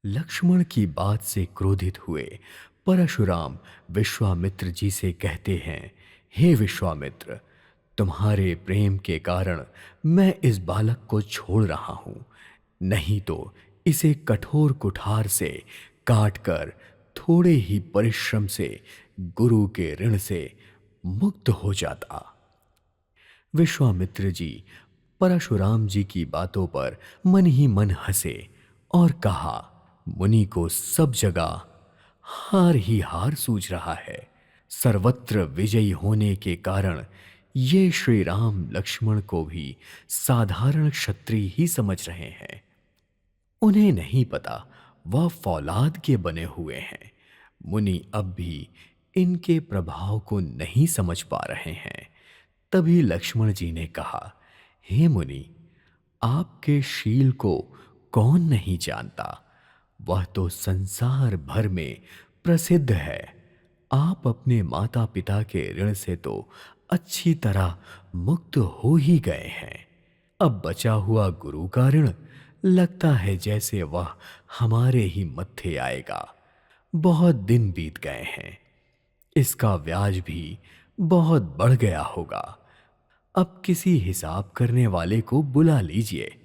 लक्ष्मण की बात से क्रोधित हुए परशुराम विश्वामित्र जी से कहते हैं, हे विश्वामित्र, तुम्हारे प्रेम के कारण मैं इस बालक को छोड़ रहा हूं, नहीं तो इसे कठोर कुठार से काटकर थोड़े ही परिश्रम से गुरु के ऋण से मुक्त हो जाता। विश्वामित्र जी परशुराम जी की बातों पर मन ही मन हंसे और कहा, मुनि को सब जगह हार ही हार सूझ रहा है। सर्वत्र विजयी होने के कारण ये श्री राम लक्ष्मण को भी साधारण क्षत्रिय ही समझ रहे हैं। उन्हें नहीं पता वह फौलाद के बने हुए हैं। मुनि अब भी इनके प्रभाव को नहीं समझ पा रहे हैं। तभी लक्ष्मण जी ने कहा, हे मुनि, आपके शील को कौन नहीं जानता। वह तो संसार भर में प्रसिद्ध है। आप अपने माता पिता के ऋण से तो अच्छी तरह मुक्त हो ही गए हैं। अब बचा हुआ गुरु का ऋण लगता है जैसे वह हमारे ही मत्थे आएगा। बहुत दिन बीत गए हैं, इसका ब्याज भी बहुत बढ़ गया होगा। अब किसी हिसाब करने वाले को बुला लीजिए,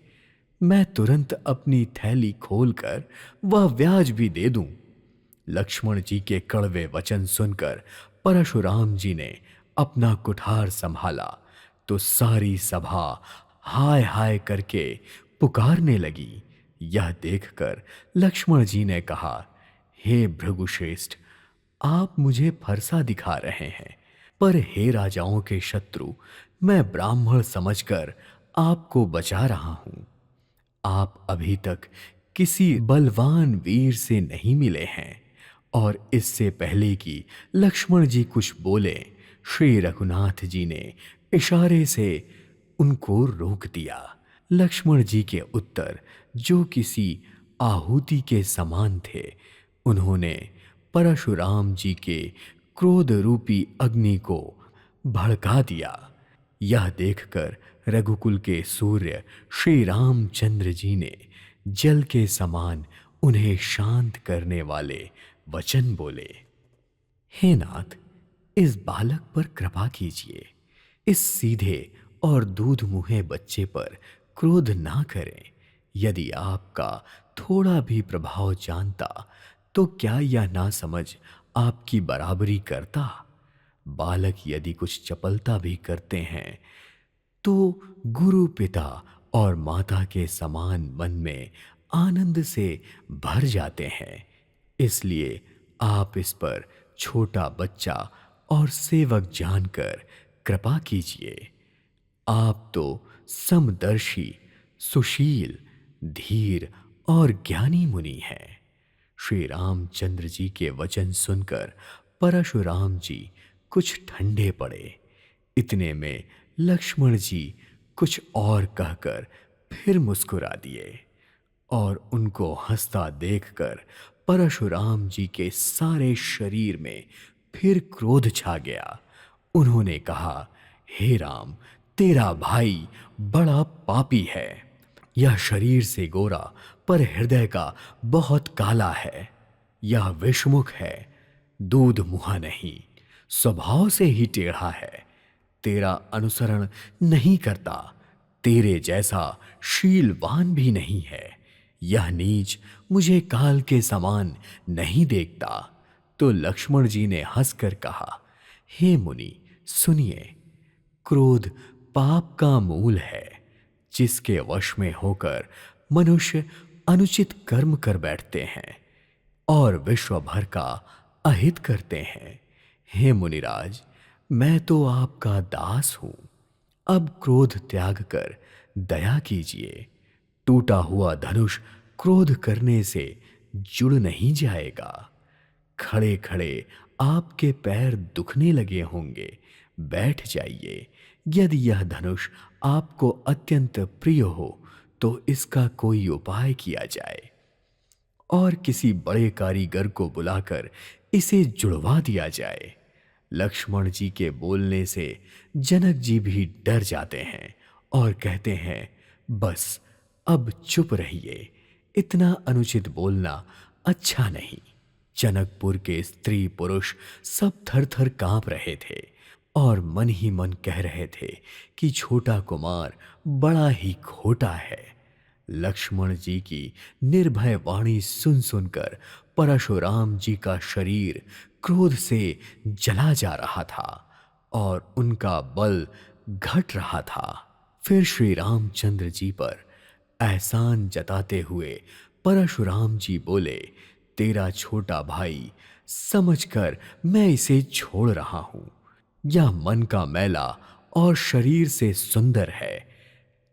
मैं तुरंत अपनी थैली खोलकर वह ब्याज भी दे दूं। लक्ष्मण जी के कड़वे वचन सुनकर परशुराम जी ने अपना कुठार संभाला तो सारी सभा हाय हाय करके पुकारने लगी। यह देखकर लक्ष्मण जी ने कहा, हे भृगुश्रेष्ठ, आप मुझे फरसा दिखा रहे हैं, पर हे राजाओं के शत्रु, मैं ब्राह्मण समझकर आपको बचा रहा हूं। आप अभी तक किसी बलवान वीर से नहीं मिले हैं। और इससे पहले कि लक्ष्मण जी कुछ बोले, श्री रघुनाथ जी ने इशारे से उनको रोक दिया। लक्ष्मण जी के उत्तर जो किसी आहुति के समान थे। उन्होंने परशुराम जी के क्रोध रूपी अग्नि को भड़का दिया। यह देखकर रघुकुल के सूर्य श्री रामचंद्र जी ने जल के समान उन्हें शांत करने वाले वचन बोले, हे नाथ, इस बालक पर कृपा कीजिए। इस सीधे और दूध मुहे बच्चे पर क्रोध ना करें। यदि आपका थोड़ा भी प्रभाव जानता तो क्या यह ना समझ आपकी बराबरी करता। बालक यदि कुछ चपलता भी करते हैं तो गुरु पिता और माता के समान मन में आनंद से भर जाते हैं। इसलिए आप इस पर छोटा बच्चा और सेवक जानकर कृपा कीजिए। आप तो समदर्शी, सुशील, धीर और ज्ञानी मुनि हैं। श्री रामचंद्र जी के वचन सुनकर परशुराम जी कुछ ठंडे पड़े। इतने में लक्ष्मण जी कुछ और कहकर फिर मुस्कुरा दिए और उनको हंसता देखकर परशुराम जी के सारे शरीर में फिर क्रोध छा गया। उन्होंने कहा, हे राम, तेरा भाई बड़ा पापी है। यह शरीर से गोरा पर हृदय का बहुत काला है। यह विषमुख है, दूध मुहा नहीं, स्वभाव से ही टेढ़ा है। तेरा अनुसरण नहीं करता, तेरे जैसा शीलवान भी नहीं है। यह नीच मुझे काल के समान नहीं देखता। तो लक्ष्मण जी ने हंसकर कहा, हे मुनि, सुनिए, क्रोध पाप का मूल है। जिसके वश में होकर मनुष्य अनुचित कर्म कर बैठते हैं और विश्व भर का अहित करते हैं। हे मुनिराज, मैं तो आपका दास हूं। अब क्रोध त्याग कर दया कीजिए। टूटा हुआ धनुष क्रोध करने से जुड़ नहीं जाएगा। खड़े खड़े आपके पैर दुखने लगे होंगे, बैठ जाइए। यदि यह धनुष आपको अत्यंत प्रिय हो तो इसका कोई उपाय किया जाए और किसी बड़े कारीगर को बुलाकर इसे जुड़वा दिया जाए। लक्ष्मण जी के बोलने से जनक जी भी डर जाते हैं और कहते हैं, बस अब चुप रहिए, इतना अनुचित बोलना अच्छा नहीं। जनकपुर के स्त्री पुरुष सब थर थर कांप रहे थे और मन ही मन कह रहे थे कि छोटा कुमार बड़ा ही खोटा है। लक्ष्मण जी की निर्भय वाणी सुन सुनकर परशुराम जी का शरीर क्रोध से जला जा रहा था और उनका बल घट रहा था। फिर श्री रामचंद्र जी पर एहसान जताते हुए परशुराम जी बोले, तेरा छोटा भाई समझकर मैं इसे छोड़ रहा हूं। यह मन का मैला और शरीर से सुंदर है,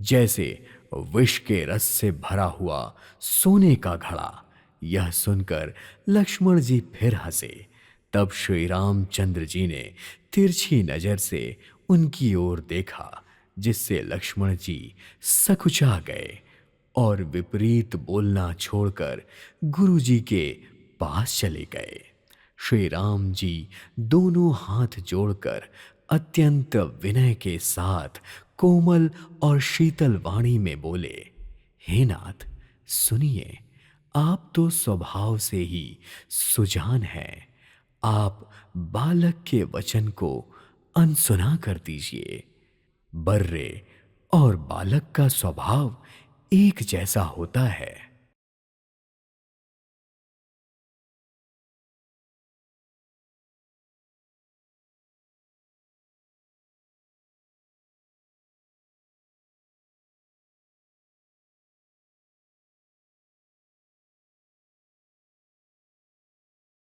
जैसे विष के रस से भरा हुआ सोने का घड़ा। यह सुनकर लक्ष्मण जी फिर हंसे। तब श्री रामचंद्र जी ने तिरछी नजर से उनकी ओर देखा, जिससे लक्ष्मण जी सकुचा गए और विपरीत बोलना छोड़कर गुरु जी के पास चले गए। श्री राम जी दोनों हाथ जोड़कर अत्यंत विनय के साथ कोमल और शीतल वाणी में बोले, हे नाथ, सुनिए, आप तो स्वभाव से ही सुजान हैं। आप बालक के वचन को अनसुना कर दीजिए। बर्रे और बालक का स्वभाव एक जैसा होता है।